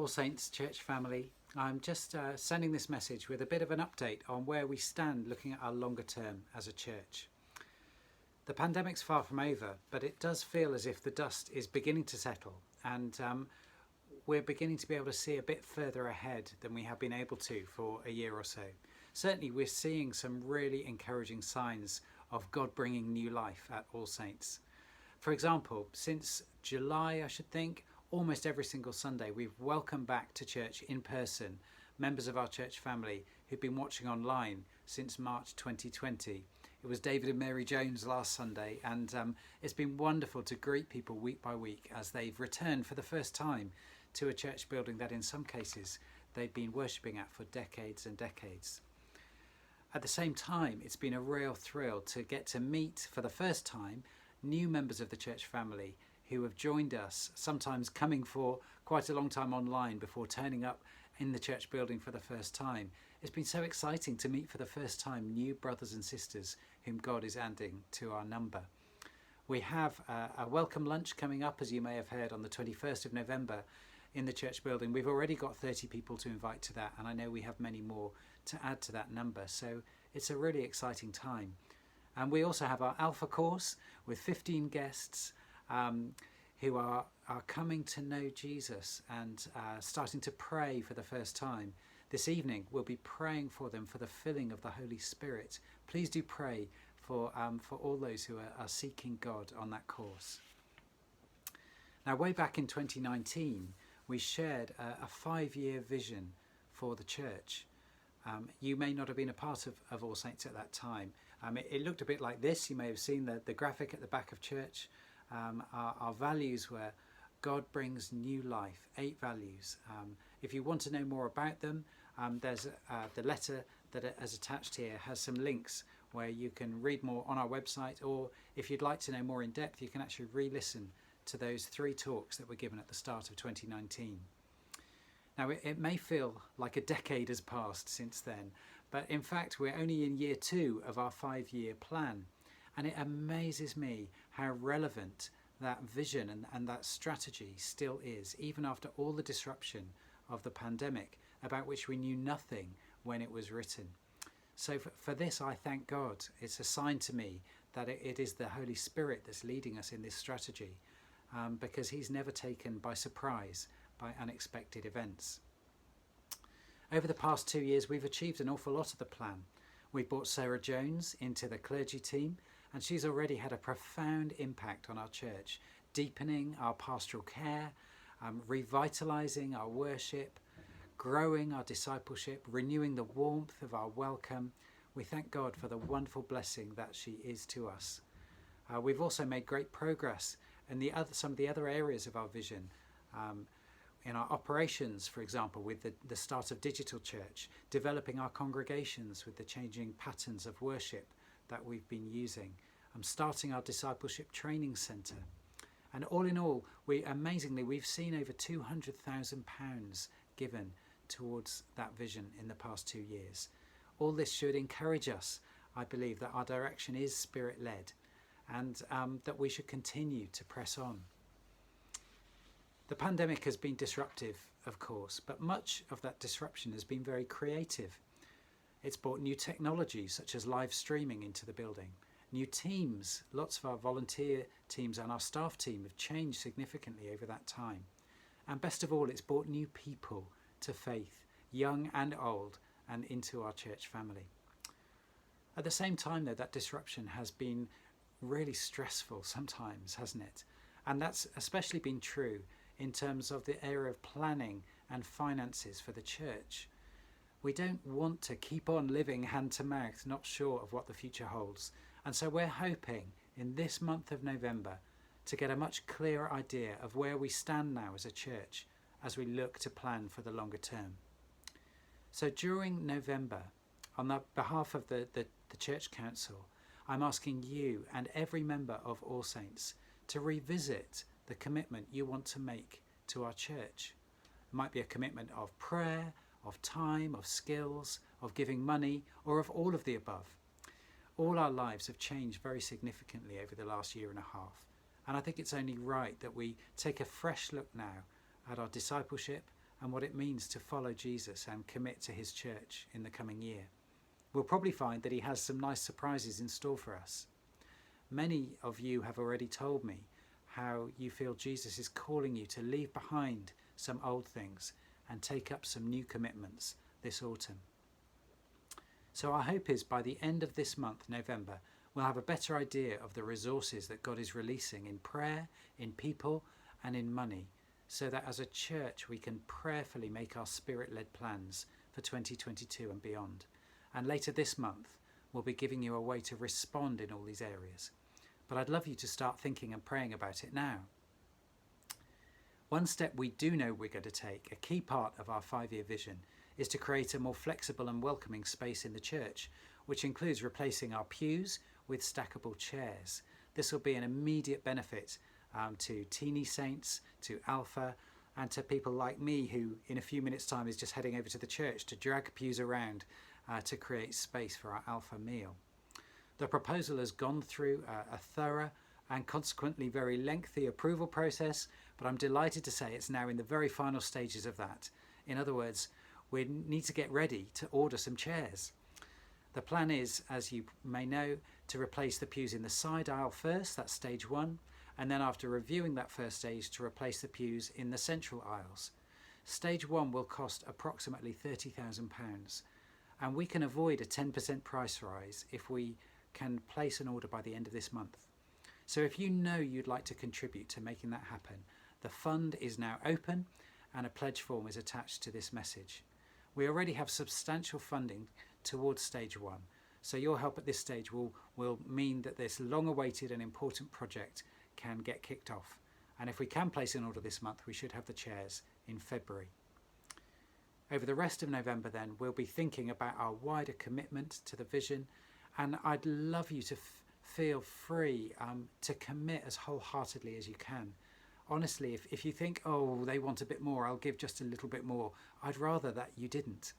All Saints Church family. I'm just sending this message with a bit of an update on where we stand looking at our longer term as a church. The pandemic's far from over, but it does feel as if the dust is beginning to settle and we're beginning to be able to see a bit further ahead than we have been able to for a year or so. Certainly we're seeing some really encouraging signs of God bringing new life at All Saints. For example, since July, I should think, almost every single Sunday we've welcomed back to church in person members of our church family who've been watching online since March 2020. It was David and Mary Jones last Sunday, and it's been wonderful to greet people week by week as they've returned for the first time to a church building that in some cases they've been worshipping at for decades and decades. At the same time, it's been a real thrill to get to meet for the first time new members of the church family who have joined us, sometimes coming for quite a long time online before turning up in the church building for the first time. It's been so exciting to meet for the first time new brothers and sisters whom God is adding to our number. We have a welcome lunch coming up, as you may have heard, on the 21st of November in the church building. We've already got 30 people to invite to that, and I know we have many more to add to that number, so it's a really exciting time. And we also have our Alpha course with 15 guests who are coming to know Jesus and starting to pray for the first time. This evening we'll be praying for them for the filling of the Holy Spirit. Please do pray for all those who are seeking God on that course. Now, way back in 2019 we shared a 5-year vision for the church. You may not have been a part of All Saints at that time. It looked a bit like this. You may have seen the graphic at the back of church. Our values were God brings new life, 8 values. If you want to know more about them, there's the letter that is attached here has some links where you can read more on our website, or if you'd like to know more in depth, you can actually re-listen to those 3 talks that were given at the start of 2019. Now, it may feel like a decade has passed since then, but in fact we're only in year 2 of our 5-year plan. And it amazes me how relevant that vision and that strategy still is, even after all the disruption of the pandemic, about which we knew nothing when it was written. So for this, I thank God. It's a sign to me that it is the Holy Spirit that's leading us in this strategy, because he's never taken by surprise by unexpected events. Over the past 2 years, we've achieved an awful lot of the plan. We've brought Sarah Jones into the clergy team, and she's already had a profound impact on our church, deepening our pastoral care, revitalising our worship, growing our discipleship, renewing the warmth of our welcome. We thank God for the wonderful blessing that she is to us. We've also made great progress in some of the other areas of our vision. In our operations, for example, with the start of Digital Church, developing our congregations with the changing patterns of worship that we've been using, starting our discipleship training centre. And all in all, amazingly, we've seen over £200,000 given towards that vision in the past 2 years. All this should encourage us, I believe, that our direction is Spirit-led and that we should continue to press on. The pandemic has been disruptive, of course, but much of that disruption has been very creative. It's brought new technologies such as live streaming into the building. New teams, lots of our volunteer teams and our staff team have changed significantly over that time. And best of all, it's brought new people to faith, young and old, and into our church family. At the same time, though, that disruption has been really stressful sometimes, hasn't it? And that's especially been true in terms of the area of planning and finances for the church. We don't want to keep on living hand to mouth, not sure of what the future holds. And so we're hoping in this month of November to get a much clearer idea of where we stand now as a church as we look to plan for the longer term. So during November, on the behalf of the Church Council, I'm asking you and every member of All Saints to revisit the commitment you want to make to our church. It might be a commitment of prayer, of time, of skills, of giving money, or of all of the above. All our lives have changed very significantly over the last year and a half, and I think it's only right that we take a fresh look now at our discipleship, and what it means to follow Jesus and commit to his church in the coming year. We'll probably find that he has some nice surprises in store for us. Many of you have already told me how you feel Jesus is calling you to leave behind some old things and take up some new commitments this autumn. So our hope is by the end of this month, November, we'll have a better idea of the resources that God is releasing in prayer, in people, and in money, so that as a church we can prayerfully make our spirit-led plans for 2022 and beyond. And later this month, we'll be giving you a way to respond in all these areas. But I'd love you to start thinking and praying about it now. One step we do know we're going to take, a key part of our 5-year vision, is to create a more flexible and welcoming space in the church, which includes replacing our pews with stackable chairs. This will be an immediate benefit to teeny saints, to Alpha, and to people like me who in a few minutes' time is just heading over to the church to drag pews around to create space for our Alpha meal. The proposal has gone through a thorough and consequently very lengthy approval process, but I'm delighted to say it's now in the very final stages of that. In other words, we need to get ready to order some chairs. The plan is, as you may know, to replace the pews in the side aisle first, that's stage 1, and then after reviewing that first stage to replace the pews in the central aisles. Stage 1 will cost approximately £30,000, and we can avoid a 10% price rise if we can place an order by the end of this month. So if you know you'd like to contribute to making that happen, the fund is now open and a pledge form is attached to this message. We already have substantial funding towards stage 1, so your help at this stage will mean that this long-awaited and important project can get kicked off. And if we can place an order this month, we should have the chairs in February. Over the rest of November then, we'll be thinking about our wider commitment to the vision, and I'd love you to feel free to commit as wholeheartedly as you can. Honestly, if you think, oh, they want a bit more, I'll give just a little bit more, I'd rather that you didn't.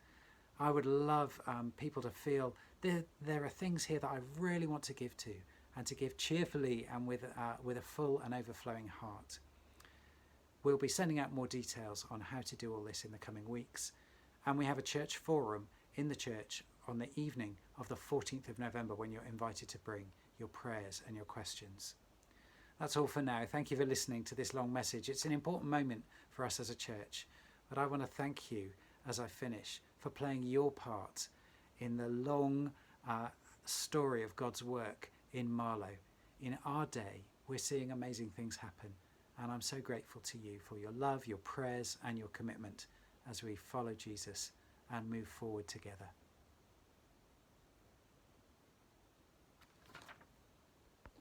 I would love people to feel there are things here that I really want to give to, and to give cheerfully and with a full and overflowing heart. We'll be sending out more details on how to do all this in the coming weeks, and we have a church forum in the church on the evening of the 14th of November when you're invited to bring your prayers and your questions. That's all for now. Thank you for listening to this long message. It's an important moment for us as a church, but I want to thank you as I finish for playing your part in the long story of God's work in Marlow. In our day, we're seeing amazing things happen, and I'm so grateful to you for your love, your prayers and your commitment as we follow Jesus and move forward together.